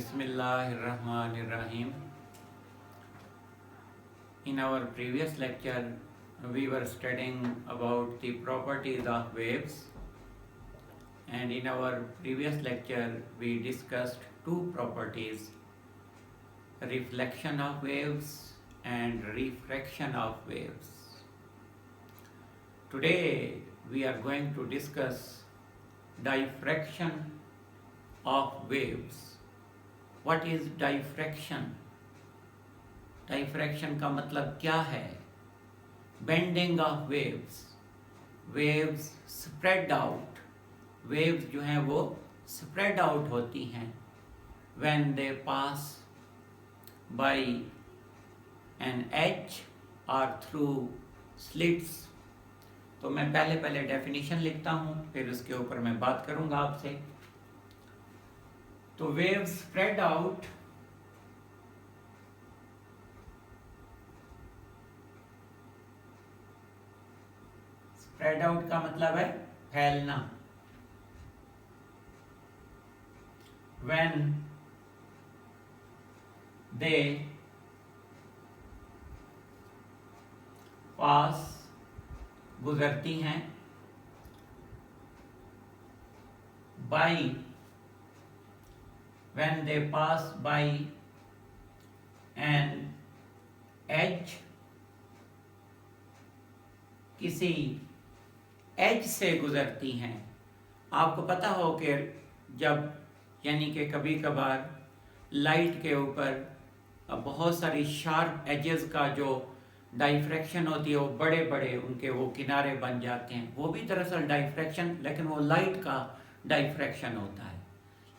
Bismillahirrahmanirrahim. In our previous lecture, we were studying about the properties of waves, and in our previous lecture, we discussed two properties: reflection of waves and refraction of waves. Today, we are going to discuss diffraction of waves. What is diffraction? Diffraction का मतलब क्या है? Bending of waves. Waves spread out. Waves जो हैं वो spread out होती हैं when they pass by an edge or through slits. तो मैं पहले डेफिनेशन लिखता हूँ, फिर उसके ऊपर मैं बात करूँगा आपसे. तो waves spread out का मतलब है फैलना. When they pass गुजरती हैं by when they pass by an edge, किसी एज से गुजरती हैं. आपको पता हो कि जब यानी कि कभी कभार लाइट के ऊपर बहुत सारी शार्प एजेस का जो डाइफ्रैक्शन होती है वो बड़े बड़े उनके वो किनारे बन जाते हैं. वो भी दरअसल डाइफ्रैक्शन, लेकिन वो लाइट का डाइफ्रैक्शन होता है.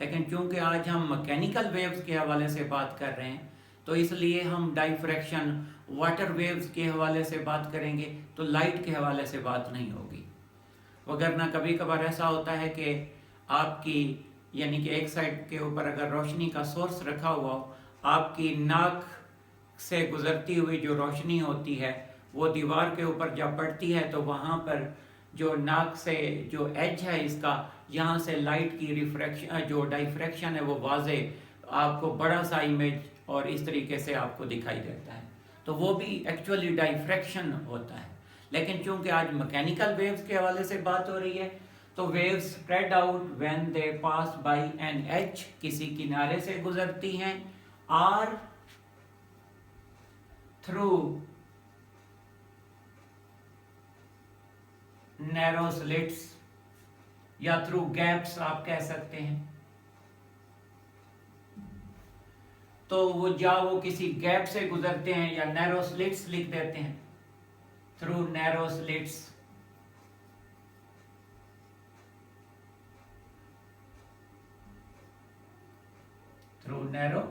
लेकिन क्योंकि आज हम मैकेनिकल वेव्स के हवाले से बात कर रहे हैं तो इसलिए हम डाइफ्रैक्शन वाटर वेव्स के हवाले से बात करेंगे, तो लाइट के हवाले से बात नहीं होगी. वगरना कभी कभार ऐसा होता है कि आपकी यानी कि एक साइड के ऊपर अगर रोशनी का सोर्स रखा हुआ हो, आपकी नाक से गुजरती हुई जो रोशनी होती है वो दीवार के ऊपर जब पड़ती है तो वहाँ पर जो नाक से जो एज है इसका, यहाँ से लाइट की रिफ्रैक्शन जो डाइफ्रैक्शन है वो वाजे आपको बड़ा सा इमेज और इस तरीके से आपको दिखाई देता है. तो वो भी एक्चुअली डाइफ्रैक्शन होता है. लेकिन चूंकि आज मैकेनिकल वेव्स के हवाले से बात हो रही है तो waves spread out when they pass by an edge, किसी किनारे से गुजरती हैं, आर थ्रू नैरो स्लिट्स या थ्रू गैप्स आप कह सकते हैं. तो वो किसी गैप से गुजरते हैं या नैरो स्लिट्स लिख देते हैं, through narrow slits. Through narrow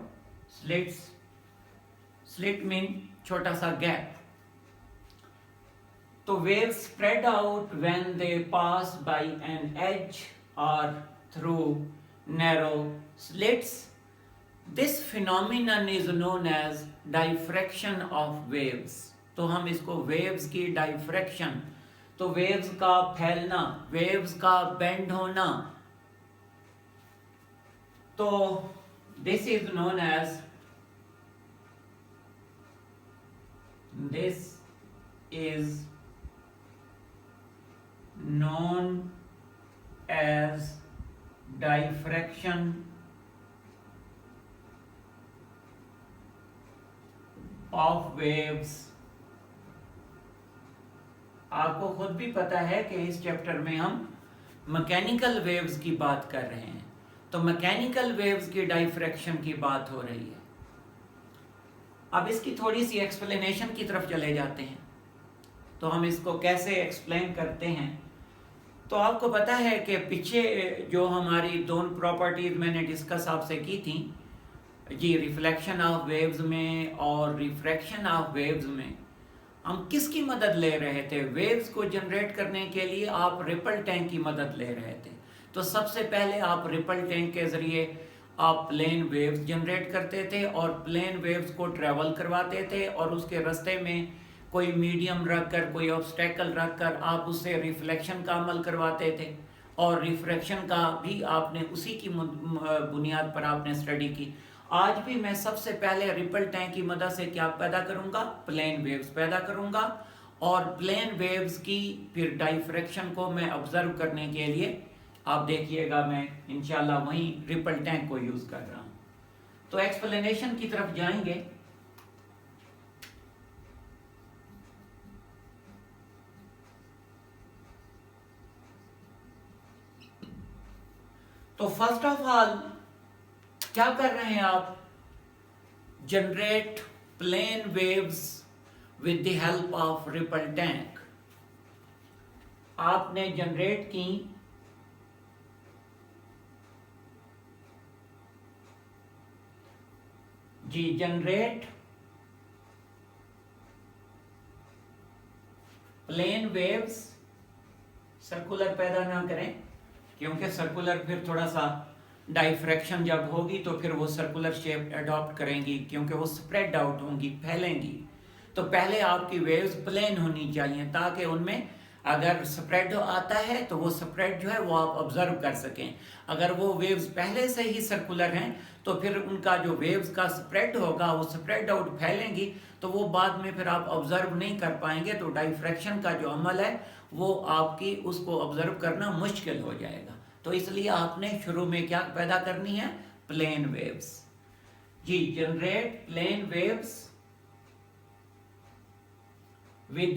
slits. Slit mean छोटा सा गैप. तो waves spread out when they pass by an edge or through narrow slits. This phenomenon is known as diffraction of waves. तो हम इसको waves की diffraction, तो waves का फैलना, waves का bend होना, तो this is known as diffraction of waves. आपको खुद भी पता है कि इस चैप्टर में हम मैकेनिकल वेव्स की बात कर रहे हैं, तो मैकेनिकल वेव्स की डाइफ्रैक्शन की बात हो रही है. अब इसकी थोड़ी सी एक्सप्लेनेशन की तरफ चले जाते हैं. तो हम इसको कैसे एक्सप्लेन करते हैं. तो आपको पता है कि पीछे जो हमारी दोनों प्रॉपर्टीज मैंने डिस्कस आपसे की थी जी, रिफ्लेक्शन ऑफ वेव्स में और रिफ्रैक्शन ऑफ वेव्स में, हम किसकी मदद ले रहे थे? वेव्स को जनरेट करने के लिए आप रिपल टैंक की मदद ले रहे थे. तो सबसे पहले आप रिपल टैंक के ज़रिए आप प्लेन वेव्स जनरेट करते थे और प्लेन वेव्स को ट्रैवल करवाते थे और उसके रास्ते में कोई मीडियम रख कर, कोई ऑब्स्टेकल रख कर आप उससे रिफ्लेक्शन का अमल करवाते थे और रिफ्रैक्शन का भी आपने उसी की बुनियाद पर आपने स्टडी की। आज भी मैं सबसे पहले रिपल टैंक की मदद से क्या पैदा करूंगा, प्लेन वेव्स पैदा करूंगा, और प्लेन वेव्स की फिर डाइफ्रैक्शन को मैं ऑब्जर्व करने के लिए आप देखिएगा मैं इंशाल्लाह वहीं रिपल टैंक को यूज कर रहा हूं। तो एक्सप्लेनेशन की तरफ जाएंगे। तो फर्स्ट ऑफ ऑल क्या कर रहे हैं आप, generate plane waves with the help of ripple tank. आपने जनरेट की जी, जनरेट प्लेन वेव्स, सर्कुलर पैदा ना करें क्योंकि सर्कुलर फिर थोड़ा सा डाइफ्रैक्शन जब होगी तो फिर वो सर्कुलर शेप अडॉप्ट करेंगी क्योंकि वो स्प्रेड आउट होंगी, फैलेंगी। तो पहले आपकी वेव्स प्लेन होनी चाहिए ताकि उनमें अगर स्प्रेड आता है तो वो स्प्रेड जो है वो आप ऑब्जर्व कर सकें। अगर वो वेव्स पहले से ही सर्कुलर हैं तो फिर उनका जो वेव्स का स्प्रेड होगा वो स्प्रेड आउट फैलेंगी, तो वो बाद में फिर आप ऑब्जर्व नहीं कर पाएंगे। तो डाइफ्रैक्शन का जो अमल है वो आपकी उसको ऑब्जर्व करना मुश्किल हो जाएगा। तो इसलिए आपने शुरू में क्या पैदा करनी है, प्लेन वेव्स। जी, generate plane waves with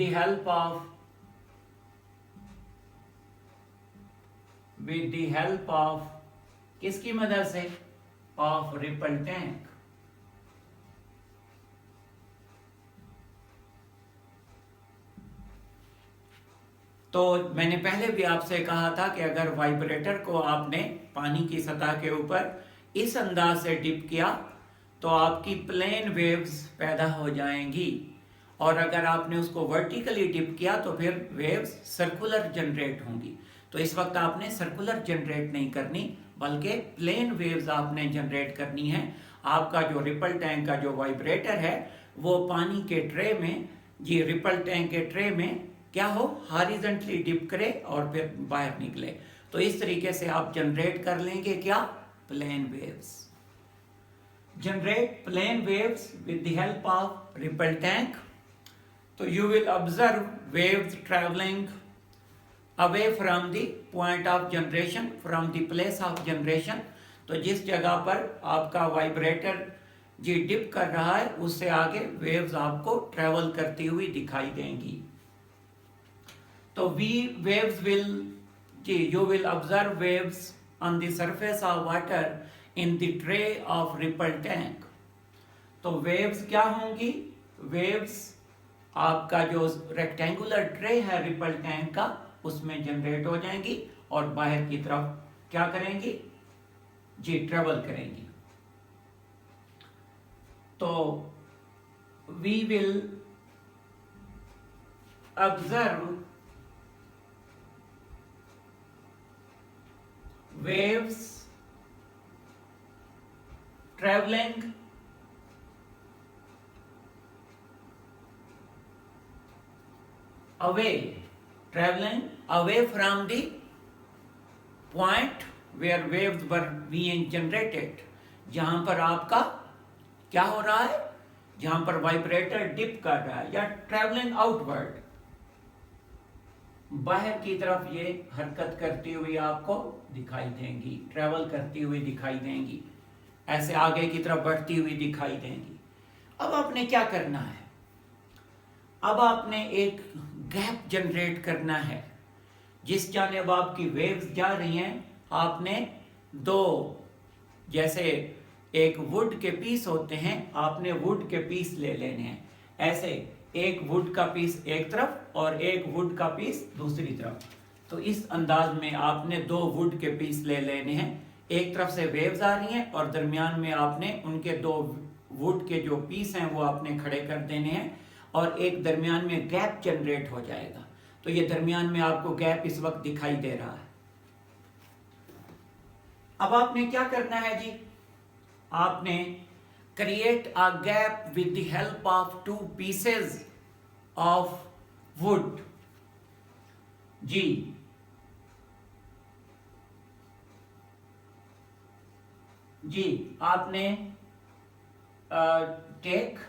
the help of किसकी मदद से, ऑफ रिपल टैंक। तो मैंने पहले भी आपसे कहा था कि अगर वाइब्रेटर को आपने पानी की सतह के ऊपर इस अंदाज से डिप किया तो आपकी प्लेन वेव्स पैदा हो जाएंगी, और अगर आपने उसको वर्टिकली डिप किया तो फिर वेव्स सर्कुलर जनरेट होंगी। तो इस वक्त आपने सर्कुलर जनरेट नहीं करनी बल्कि प्लेन वेव्स आपने जनरेट करनी है। आपका जो रिपल टैंक का जो वाइब्रेटर है वो पानी के ट्रे में, जी रिपल टैंक के ट्रे में क्या हो, हॉरिजॉन्टली डिप करे और फिर बाहर निकले। तो इस तरीके से आप जनरेट कर लेंगे क्या, plane waves. Generate plane waves with the help of ripple tank. तो you will observe waves traveling away from the point of generation, from the place of generation। तो जिस जगह पर आपका वाइब्रेटर जी डिप कर रहा है उससे आगे वेव्स आपको ट्रेवल करती हुई दिखाई देंगी। तो waves will ji you will observe waves on the surface of water in the tray of ripple tank। तो waves क्या होंगी, waves आपका जो रेक्टेंगुलर ट्रे है रिपल टैंक का उसमें जनरेट हो जाएंगी और बाहर की तरफ क्या करेंगी जी, ट्रेवल करेंगी। तो we will observe waves travelling traveling away from the point where waves were being generated। जहां पर आपका क्या हो रहा है, जहां पर वाइब्रेटर डिप कर रहा है, या ट्रेवलिंग आउटवर्ड, बाहर की तरफ ये हरकत करती हुई आपको दिखाई देंगी, ट्रेवल करती हुई दिखाई देंगी, ऐसे आगे की तरफ बढ़ती हुई दिखाई देंगी। अब आपने क्या करना है, अब आपने एक गैप जनरेट करना है। जिस जानिब आपकी वेव्स जा रही हैं आपने दो, जैसे एक वुड के पीस होते हैं, आपने वुड के पीस ले लेने हैं। ऐसे एक वुड का पीस एक तरफ और एक वुड का पीस दूसरी तरफ। तो इस अंदाज में आपने दो वुड के पीस ले लेने हैं। एक तरफ से वेव्स आ रही हैं और दरमियान में आपने उनके दो वुड के जो पीस हैं वो आपने खड़े कर देने हैं, और एक दरमियान में गैप जनरेट हो जाएगा। तो ये दरमियान में आपको गैप इस वक्त दिखाई दे रहा है। अब आपने क्या करना है जी, आपने create a gap with the help of two pieces of wood. जी जी आपने take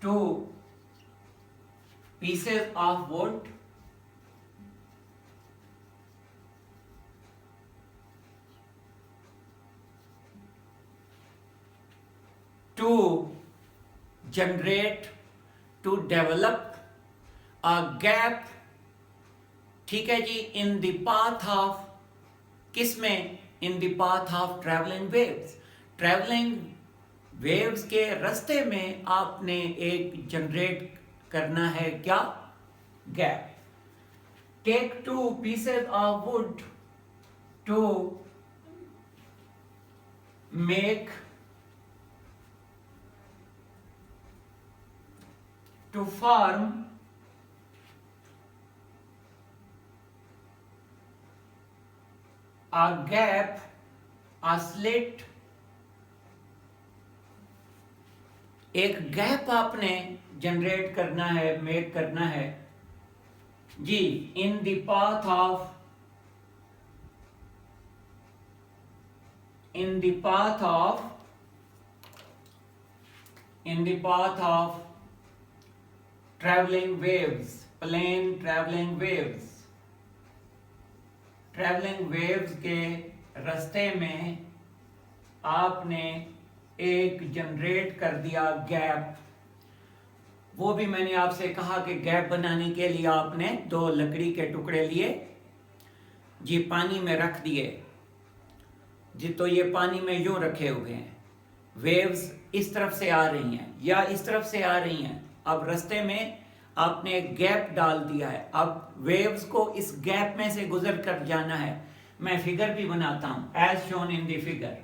2 pieces of wood, to generate, to develop a gap, ठीक है जी, इन द पाथ ऑफ, किसमें, in the path of travelling waves, travelling waves के रास्ते में आपने एक जनरेट करना है क्या, gap. Take 2 pieces of wood to make, to form a gap, a slit, एक गैप आपने जनरेट करना है, मेक करना है जी, in the path of, in the path of, in the path of travelling waves, plane travelling waves, travelling waves के रास्ते में आपने एक जनरेट कर दिया गैप. वो भी मैंने आपसे कहा कि गैप बनाने के लिए आपने 2 लकड़ी के टुकड़े लिए जी, पानी में रख दिए जी, तो ये पानी में यूं रखे हुए हैं, वेव्स इस तरफ से आ रही हैं या इस तरफ से आ रही हैं. अब रास्ते में आपने एक गैप डाल दिया है, अब वेव्स को इस गैप में से गुजर कर जाना है. मैं फिगर भी बनाता हूं, as shown in the figure,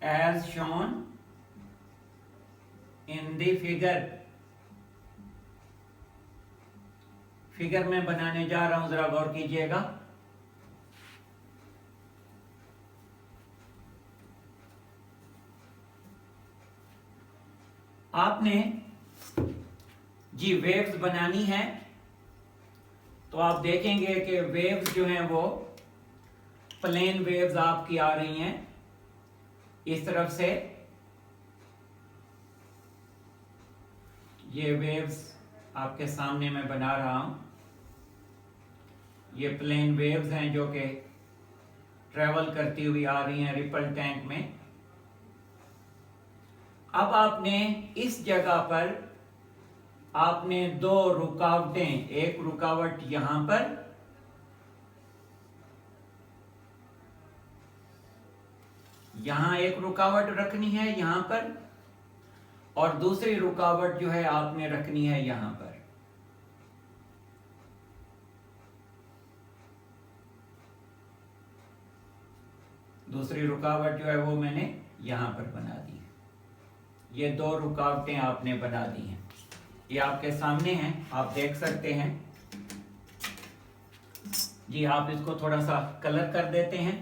as shown in the figure. Figure में बनाने जा रहा हूं, जरा गौर कीजिएगा. आपने जी वेव्स बनानी है, तो आप देखेंगे कि वेव्स जो हैं वो प्लेन वेव्स आपकी आ रही हैं इस तरफ से. ये वेव्स आपके सामने मैं बना रहा हूं, ये प्लेन वेव्स हैं जो कि ट्रेवल करती हुई आ रही हैं रिपल टैंक में. अब आपने इस जगह पर आपने 2 रुकावटें, एक रुकावट यहां पर यहां एक रुकावट रखनी है यहां पर, और दूसरी रुकावट जो है आपने रखनी है यहां पर. दूसरी रुकावट जो है वो मैंने यहां पर बना दी है. ये 2 रुकावटें आपने बना दी हैं, ये आपके सामने हैं, आप देख सकते हैं जी. आप इसको थोड़ा सा कलर कर देते हैं.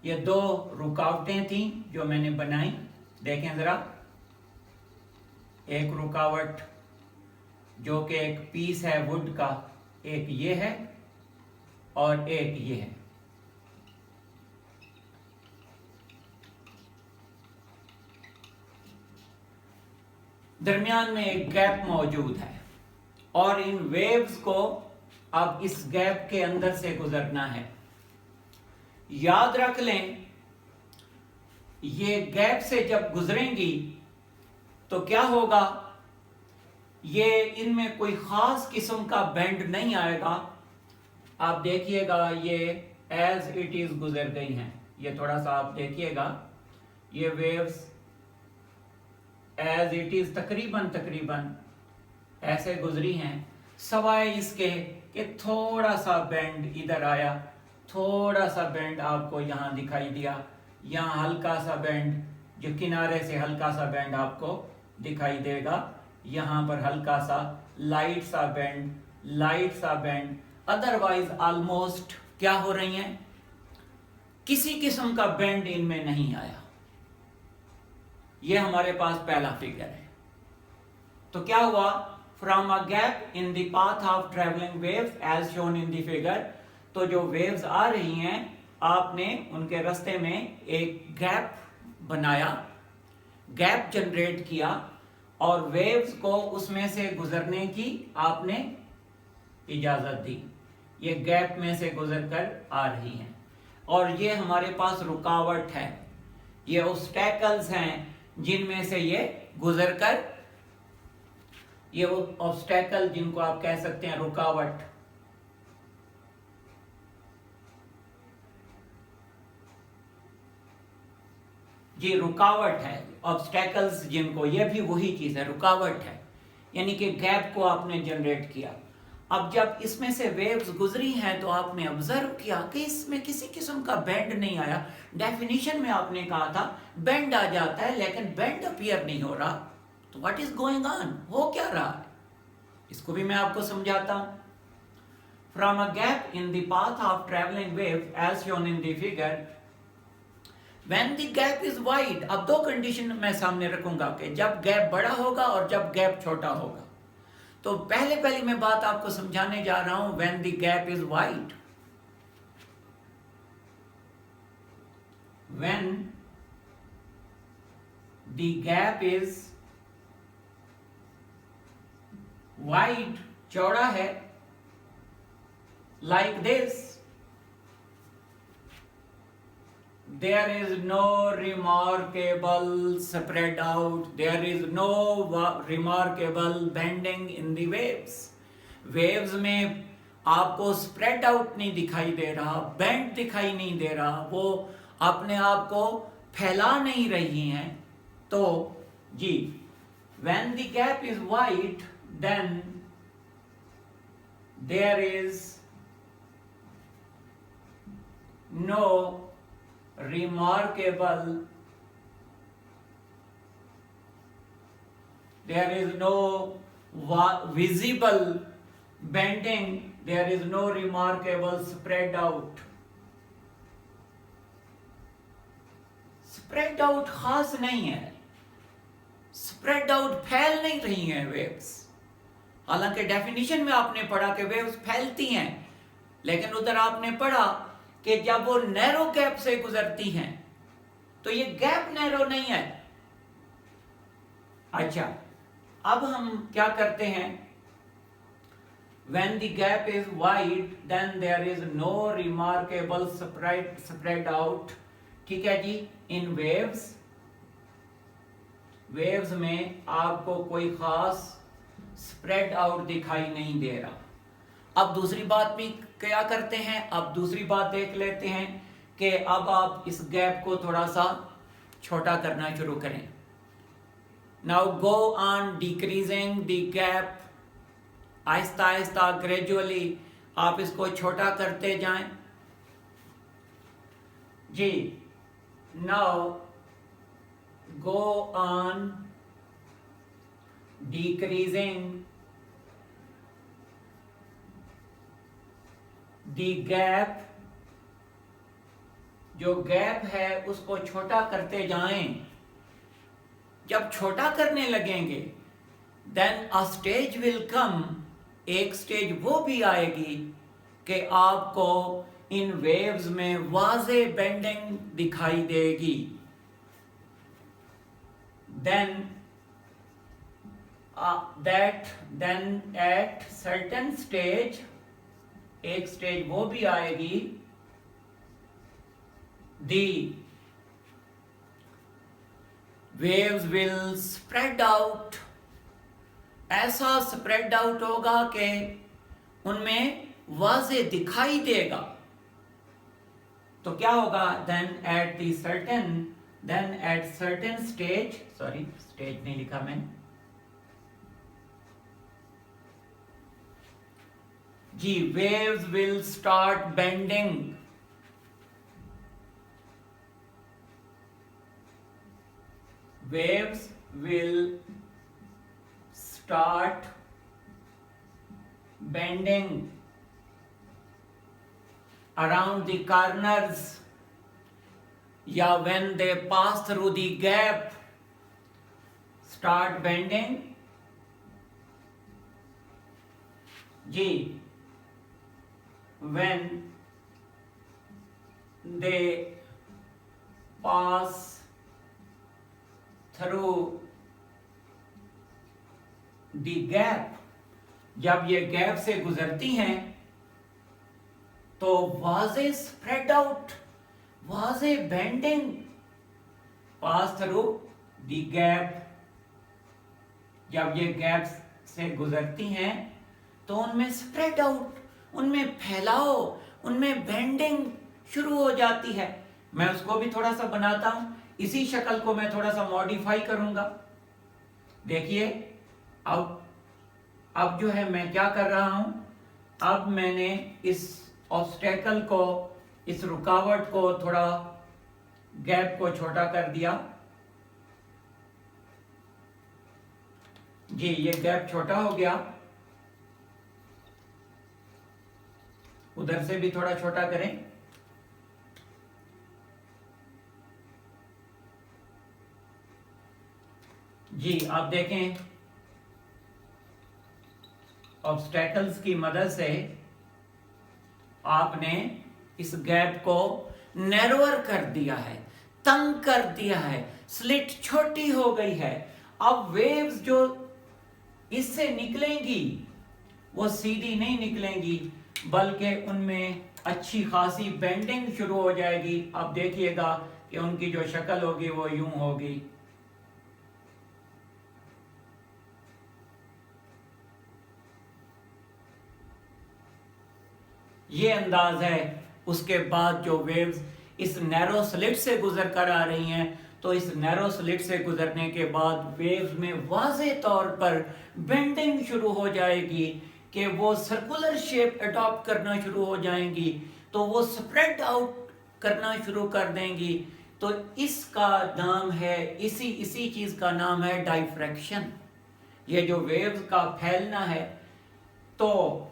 ये 2 रुकावटें थी जो मैंने बनाई, देखें जरा. एक रुकावट जो कि एक पीस है वुड का, एक ये है और एक ये है. दरमियान में एक गैप मौजूद है और इन वेव्स को अब इस गैप के अंदर से गुजरना है. याद रख लें, ये गैप से जब गुजरेंगी तो क्या होगा, ये इनमें कोई खास किस्म का बेंड नहीं आएगा. आप देखिएगा ये एज इट इज गुजर गई हैं. ये थोड़ा सा आप देखिएगा, ये वेव्स एज इट इज तकरीबन ऐसे गुजरी हैं, सवाए इसके कि थोड़ा सा बेंड इधर आया, थोड़ा सा बेंड आपको यहां दिखाई दिया, यहां हल्का सा बेंड, जो किनारे से हल्का सा बेंड आपको दिखाई देगा, यहां पर हल्का सा लाइट सा बेंड. अदरवाइज ऑलमोस्ट क्या हो रही हैं, किसी किस्म का बेंड इनमें नहीं आया. ये हमारे पास पहला फिगर है. तो क्या हुआ, from a gap in the path of traveling waves as shown in the figure। तो जो waves आ रही हैं आपने उनके रास्ते में एक गैप बनाया, गैप जनरेट किया और वेव्स को उसमें से गुजरने की आपने इजाजत दी। ये गैप में से गुजर कर आ रही हैं और ये हमारे पास रुकावट है, ये ऑब्स्टेकल्स हैं जिनमें से ये गुजर कर, ये ऑब्स्टेकल जिनको आप कह सकते हैं रुकावट, ये रुकावट है। ऑब्स्टेकल्स जिनको, ये भी वही चीज है, रुकावट है, यानी कि गैप को आपने जनरेट किया। अब जब इसमें से वेव्स गुजरी हैं तो आपने ऑब्जर्व किया कि इसमें किसी किस्म का बेंड नहीं आया। डेफिनेशन में आपने कहा था बेंड आ जाता है लेकिन बेंड अपीयर नहीं हो रहा, तो व्हाट इज गोइंग ऑन, हो क्या रहा है, इसको भी मैं आपको समझाता हूं। From a gap in the path of travelling wave as shown in the figure, when the gap is wide. अब दो कंडीशन मैं सामने रखूंगा कि जब गैप बड़ा होगा और जब गैप छोटा होगा। तो पहले मैं बात आपको समझाने जा रहा हूं when the gap is wide. When the gap is wide, चौड़ा है, like this, there is no remarkable spread out, there is no remarkable bending in the waves। waves में आपको spread out नहीं दिखाई दे रहा, bend दिखाई नहीं दे रहा, वो अपने आप को फैला नहीं रही हैं। तो जी when the gap is wide then there is no remarkable, there is no visible bending, there is no remarkable spread out। spread out खास नहीं है, spread out फैल नहीं रही हैं वेव्स। हालांकि डेफिनेशन में आपने पढ़ा कि वेव्स फैलती हैं, लेकिन उधर आपने पढ़ा कि जब वो नैरो गैप से गुजरती हैं तो ये गैप नैरो नहीं है। अच्छा, अब हम क्या करते हैं, when the gap is wide then there is no remarkable spread out। ठीक है जी, in waves, waves में आपको कोई खास स्प्रेड आउट दिखाई नहीं दे रहा। अब दूसरी बात भी क्या करते हैं, अब दूसरी बात देख लेते हैं कि अब आप इस गैप को थोड़ा सा छोटा करना शुरू करें। Now go on decreasing the gap, आहिस्ता आहिस्ता ग्रेजुअली आप इसको छोटा करते जाएं जी। Now go on decreasing the gap, जो गैप है उसको छोटा करते जाएं। जब छोटा करने लगेंगे then a stage will come, एक स्टेज वो भी आएगी कि आपको इन वेव्स में वाज़े बेंडिंग दिखाई देगी। Then then at certain stage, एक स्टेज वो भी आएगी, the waves will spread out, ऐसा स्प्रेड आउट होगा कि उनमें वाज़े दिखाई देगा। तो क्या होगा, then at certain stage, sorry stage नहीं लिखा मैंने जी, waves will start bending, waves will start bending around the corners, या when they pass through the gap start bending ji when they pass through the gap, जब ये gap से गुजरती हैं तो वाजे स्प्रेड आउट, वाजे bending, pass through the gap, जब ये गैप से गुजरती हैं तो उनमें स्प्रेड आउट, उनमें फैलाव, उनमें बेंडिंग शुरू हो जाती है। मैं उसको भी थोड़ा सा बनाता हूं, इसी शक्ल को मैं थोड़ा सा मॉडिफाई करूंगा। देखिए अब जो है मैं क्या कर रहा हूं, अब मैंने इस ऑब्स्टेकल को, इस रुकावट को, थोड़ा गैप को छोटा कर दिया। जी ये गैप छोटा हो गया, उधर से भी थोड़ा छोटा करें। जी आप देखें ऑब्स्टेकल्स की मदद से आपने इस गैप को नैरोअर कर दिया है, तंग कर दिया है, स्लिट छोटी हो गई है। अब वेव्स जो इससे निकलेंगी वो सीधी नहीं निकलेंगी, बल्कि उनमें अच्छी खासी बेंडिंग शुरू हो जाएगी। अब देखिएगा कि उनकी जो शक्ल होगी वो यूं होगी। ये अंदाज है। उसके बाद जो वेव्स इस नैरो स्लिट से गुजर कर आ रही हैं, तो इस नैरो स्लिट से गुजरने के बाद वेव्स में वाज़े तौर पर बेंडिंग शुरू हो जाएगी कि वो सर्कुलर शेप अडॉप्ट करना शुरू हो जाएंगी, तो वो स्प्रेड आउट करना शुरू कर देंगी। तो इसका नाम है, इसी चीज का नाम है डाइफ्रैक्शन। ये जो वेव्स का फैलना है, तो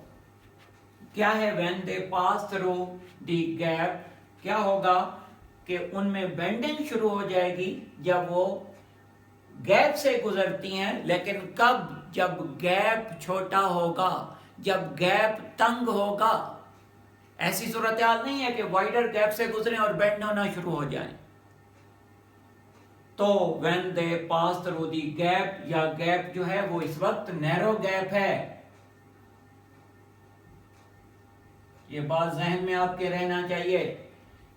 क्या है, when they pass through the gap, क्या होगा कि उनमें बेंडिंग शुरू हो जाएगी जब वो गैप से गुजरती हैं। लेकिन कब? जब गैप छोटा होगा, जब गैप तंग होगा। ऐसी सूरत हाल नहीं है कि वाइडर गैप से गुजरें और बेंड होना शुरू हो जाए। तो when they pass through the gap, या गैप जो है वो इस वक्त नैरो गैप है। ये बात जहन में आपके रहना चाहिए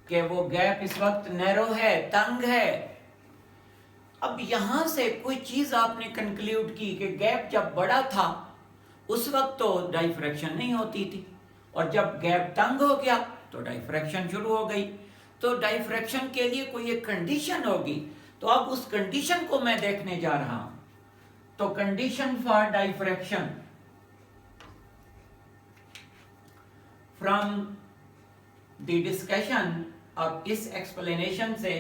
कि वो गैप इस वक्त नैरो है, तंग है। अब यहां से कोई चीज आपने कंक्लूड की कि गैप जब बड़ा था उस वक्त तो डाइफ्रैक्शन नहीं होती थी, और जब गैप तंग हो गया तो डाइफ्रैक्शन शुरू हो गई। तो डाइफ्रैक्शन के लिए कोई एक कंडीशन होगी, तो अब उस कंडीशन को मैं देखने जा रहा हूं। तो condition for diffraction from the discussion, अब इस एक्सप्लेनेशन से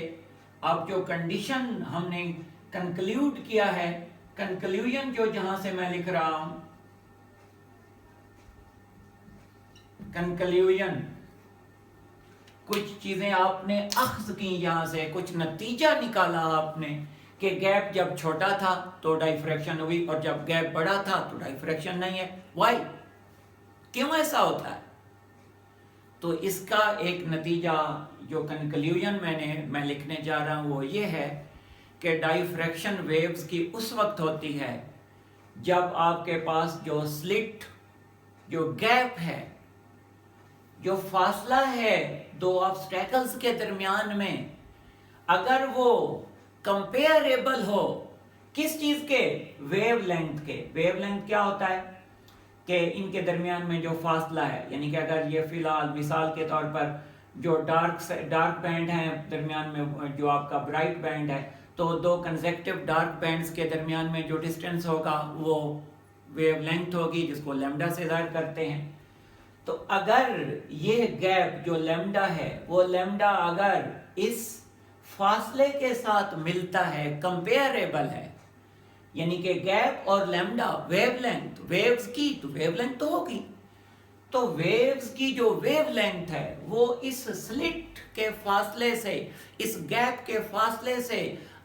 अब जो कंडीशन हमने कंक्लूड किया है, कंक्लूजन जो जहां से मैं लिख रहा हूं, कंक्लूजन, कुछ चीजें आपने अख्ज की, यहां से कुछ नतीजा निकाला आपने कि गैप जब छोटा था तो डाइफ्रैक्शन हुई, और जब गैप बड़ा था तो डाइफ्रैक्शन नहीं है। व्हाई? क्यों ऐसा होता है? तो इसका एक नतीजा, जो कंक्लूजन मैं लिखने जा रहा हूं, वो ये है कि डाइफ्रैक्शन वेव्स की उस वक्त होती है जब आपके पास जो स्लिट, जो गैप है, जो फासला है दो ऑब्स्टेकल्स के दरमियान में, अगर वो कंपेरेबल हो, किस चीज के? वेवलेंथ के। वेवलेंथ क्या होता है कि इनके दरमियान में जो फासला है, यानी कि अगर ये फिलहाल मिसाल के तौर पर जो डार्क बैंड है दरमियान में, जो आपका ब्राइट बैंड है, तो दो कंसेक्टिव डार्क बैंड्स के दरमियान में जो डिस्टेंस होगा वो वेवलेंथ होगी, जिसको लैम्डा से ज़ाहिर करते हैं। तो अगर ये गैप जो लैम्डा है, वो लैम्डा अगर इस फासले के साथ मिलता है, कंपेरेबल है, यानी कि गैप और लैम्डा वेवलेंथ, वेव्स की तो वेवलेंथ तो होगी, तो वेव्स की जो वेवलेंथ है वो इस स्लिट के फासले से, इस गैप के फासले से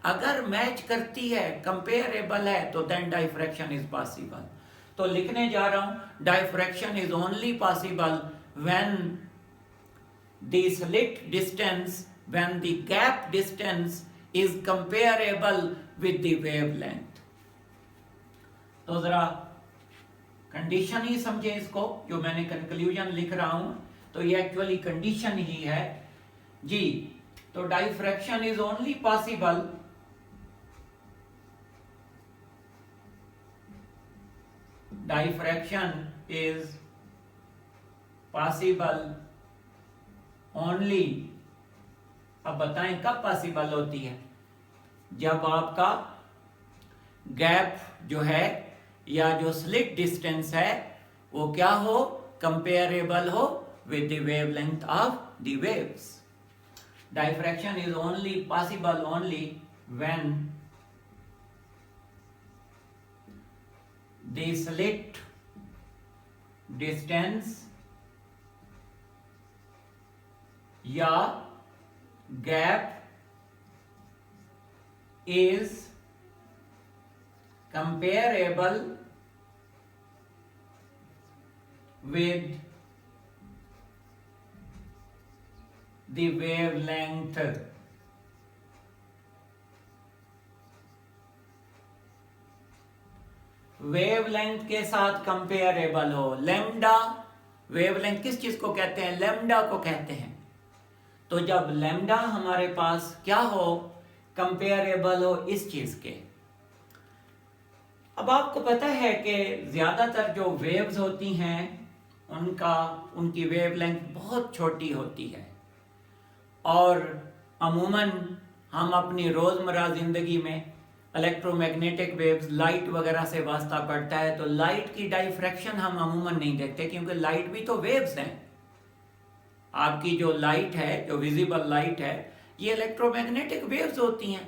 अगर मैच करती है, कंपेरेबल है, तो देन डाइफ्रैक्शन इज पॉसिबल। तो लिखने जा रहा हूं, diffraction is only possible when the slit distance, when the gap distance is comparable with the wavelength. तो जरा कंडीशन ही समझे इसको, जो मैंने कंक्लूजन लिख रहा हूं तो ये एक्चुअली कंडीशन ही है जी। तो diffraction is only possible only, अब बताएं कब पॉसिबल होती है, जब आपका गैप जो है या जो स्लिट डिस्टेंस है वो क्या हो, कंपेरेबल हो with the wavelength of the waves. Diffraction is only possible only when the slit distance या gap is comparable with the wavelength। Wavelength के साथ कंपेरेबल हो। लैम्डा, वेवलेंथ किस चीज को कहते हैं, लैम्डा को कहते हैं। तो जब लैम्डा हमारे पास क्या हो, कंपेरेबल हो इस चीज के। अब आपको पता है कि ज्यादातर जो वेव्स होती हैं उनकी वेवलेंथ बहुत छोटी होती है, और अमूमन हम अपनी रोजमर्रा जिंदगी में इलेक्ट्रोमैग्नेटिक वेव्स, लाइट वगैरह से वास्ता पड़ता है, तो लाइट की डाइफ्रैक्शन हम अमूमन नहीं देखते, क्योंकि लाइट भी तो वेव्स हैं। आपकी जो लाइट है, जो विजिबल लाइट है, ये इलेक्ट्रोमैग्नेटिक वेव्स होती हैं।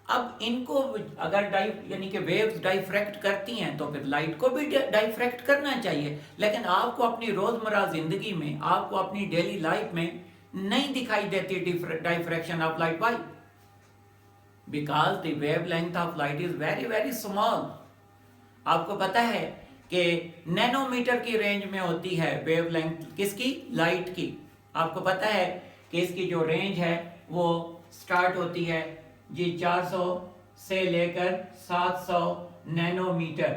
अब इनको अगर यानी कि वेव्स डाइफ्रैक्ट करती हैं तो फिर लाइट को भी डाइफ्रैक्ट करना चाहिए, लेकिन आपको अपनी रोजमर्रा जिंदगी में, आपको अपनी डेली लाइफ में नहीं दिखाई देती diffraction of light. Why? Because the wavelength of light is very very small. आपको पता है कि नैनोमीटर की रेंज में होती है वेवलेंथ किसकी, लाइट की। आपको पता है कि इसकी जो रेंज है वो स्टार्ट होती है जी 400 से लेकर 700 नैनोमीटर।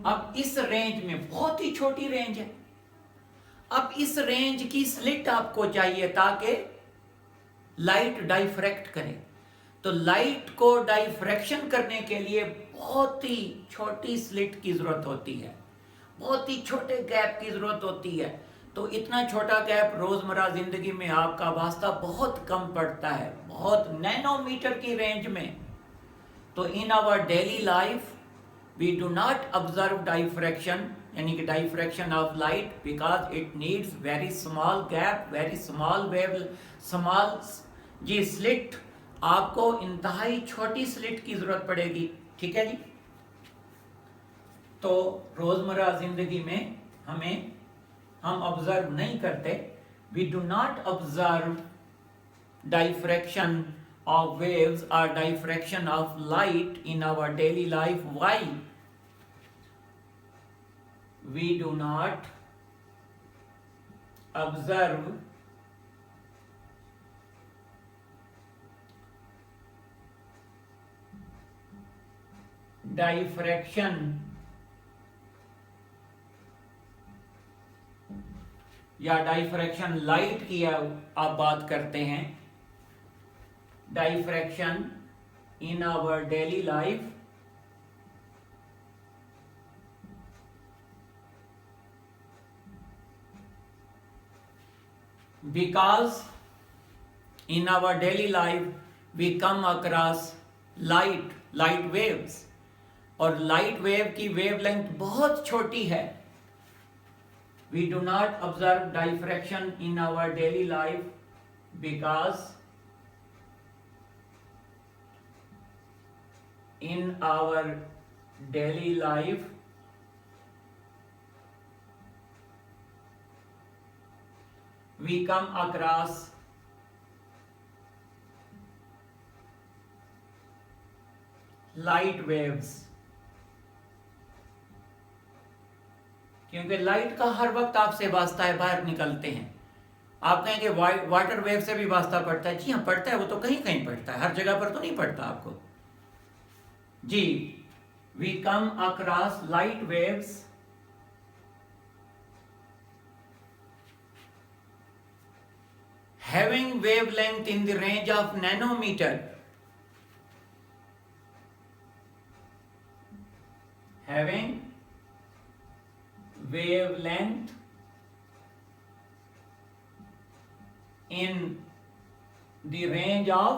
अब इस रेंज में, बहुत ही छोटी रेंज है, अब इस रेंज की स्लिट आपको चाहिए ताकि लाइट डाइफ्रैक्ट करे। तो लाइट को डाइफ्रैक्शन करने के लिए बहुत ही छोटी स्लिट की जरूरत होती है, बहुत ही छोटे गैप की जरूरत होती है। तो इतना छोटा गैप रोजमर्रा जिंदगी में आपका वास्ता बहुत कम पड़ता है, बहुत नैनोमीटर की रेंज में। तो in our daily life we do not observe diffraction, यानी कि diffraction of light, because it needs very small gap, very small wave, small जी स्लिट। आपको इंतहाई छोटी स्लिट की जरूरत पड़ेगी, ठीक है जी। तो रोजमर्रा जिंदगी में हम ऑब्जर्व नहीं करते, we do not observe diffraction of waves or diffraction of light in our daily life. Why? We do not observe diffraction या डाइफ्रैक्शन लाइट की आप बात करते हैं, diffraction in our daily life because in our daily life we come across light waves, और light wave की wavelength बहुत छोटी है। We do not observe diffraction in our daily life because in our daily life we come across light waves, क्योंकि light का हर वक्त आपसे वास्ता है, बाहर निकलते हैं। आप कहेंगे वाटर वेव से भी वास्ता पड़ता है, जी हाँ पड़ता है, वो तो कहीं कहीं पड़ता है, हर जगह पर तो नहीं पड़ता आपको जी। We come across light waves having wavelength in the range of nanometer, having wavelength in the range of,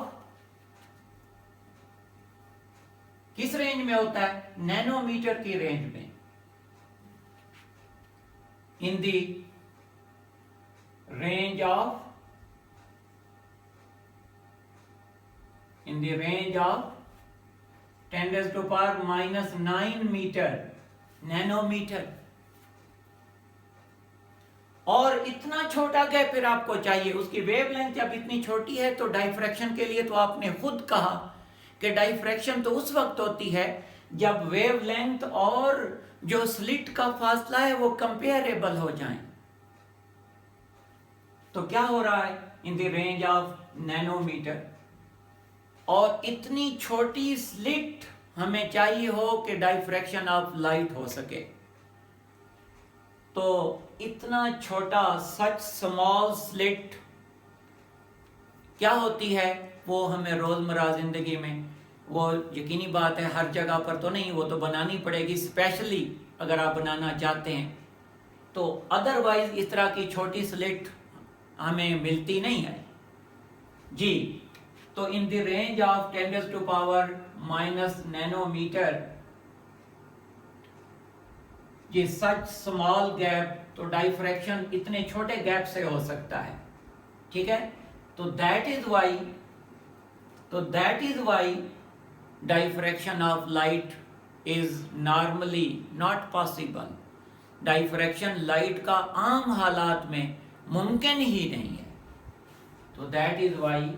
किस रेंज में होता है? नैनोमीटर की रेंज में, in the range of, in the range of 10⁻⁹ metre, nanometre. और इतना छोटा gap फिर आपको चाहिए, उसकी वेवलेंथ जब इतनी छोटी है तो डाइफ्रैक्शन के लिए तो आपने खुद कहा कि डाइफ्रैक्शन तो उस वक्त होती है जब वेवलेंथ और जो स्लिट का फासला है वो कंपेरेबल हो जाएं। तो क्या हो रहा है? In the range of nanometre. और इतनी छोटी स्लिट हमें चाहिए हो कि डाइफ्रैक्शन ऑफ लाइट हो सके। तो इतना छोटा, सच स्मॉल स्लिट क्या होती है वो हमें रोजमर्रा जिंदगी में, वो यकीनी बात है हर जगह पर तो नहीं, वो तो बनानी पड़ेगी स्पेशली अगर आप बनाना चाहते हैं तो, अदरवाइज इस तरह की छोटी स्लिट हमें मिलती नहीं है जी। तो in the range of 10⁻⁻ nanometre, ये सच स्मॉल गैप, तो डाइफ्रैक्शन इतने छोटे गैप से हो सकता है, ठीक है। तो that is why diffraction of light is normally not possible. Diffraction light का आम हालात में मुमकिन ही नहीं है। तो that is why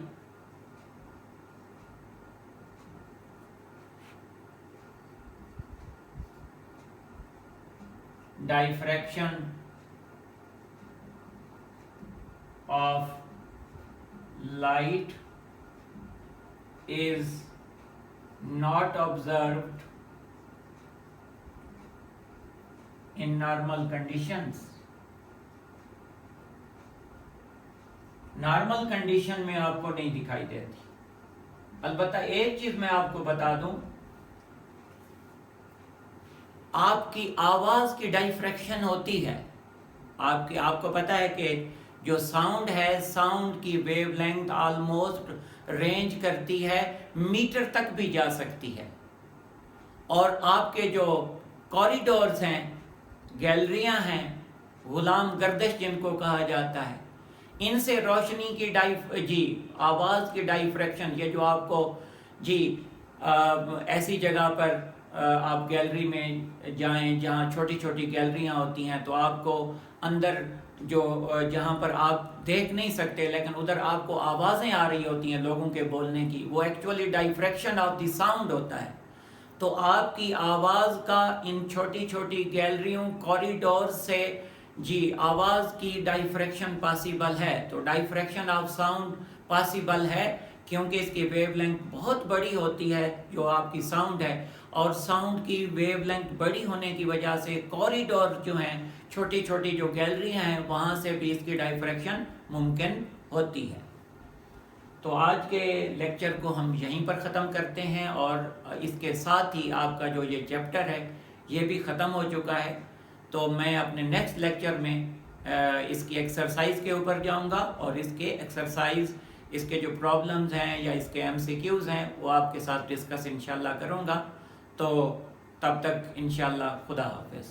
diffraction of light is not observed in normal conditions। Normal condition में आपको नहीं दिखाई देती। अलबत्ता एक चीज मैं आपको बता दूं, आपकी आवाज की डाइफ्रैक्शन होती है। आपको पता है कि जो साउंड है, साउंड की वेवलेंथ ऑलमोस्ट रेंज करती है मीटर तक भी जा सकती है। और आपके जो कॉरिडोर्स हैं, गैलरियां हैं, गुलाम गर्दिश जिनको कहा जाता है, इनसे रोशनी की आवाज की डाइफ्रैक्शन, ये जो आपको जी ऐसी जगह पर आप गैलरी में जाएं जहाँ छोटी छोटी गैलरियाँ होती हैं, तो आपको अंदर जो जहाँ पर आप देख नहीं सकते लेकिन उधर आपको आवाज़ें आ रही होती हैं लोगों के बोलने की, वो actually diffraction of the sound होता है। तो आपकी आवाज़ का इन छोटी छोटी गैलरियों, कॉरिडोर से जी आवाज़ की डाइफ्रैक्शन पॉसिबल है। तो डाइफ्रैक्शन ऑफ साउंड पॉसिबल है क्योंकि इसकी वेवलेंथ बहुत बड़ी होती है जो आपकी साउंड है, और साउंड की वेवलेंथ बड़ी होने की वजह से कॉरिडोर जो हैं, छोटी छोटी जो गैलरियाँ हैं, वहाँ से भी इसकी डाइफ्रैक्शन मुमकिन होती है। तो आज के लेक्चर को हम यहीं पर ख़त्म करते हैं और इसके साथ ही आपका जो ये चैप्टर है ये भी ख़त्म हो चुका है। तो मैं अपने नेक्स्ट लेक्चर में इसकी एक्सरसाइज के ऊपर जाऊंगा और इसके एक्सरसाइज, इसके जो प्रॉब्लम्स हैं या इसके MCQs हैं वो आपके साथ डिस्कस इंशाल्लाह करूंगा। तो तब तक इंशाल्लाह खुदा हाफिज़।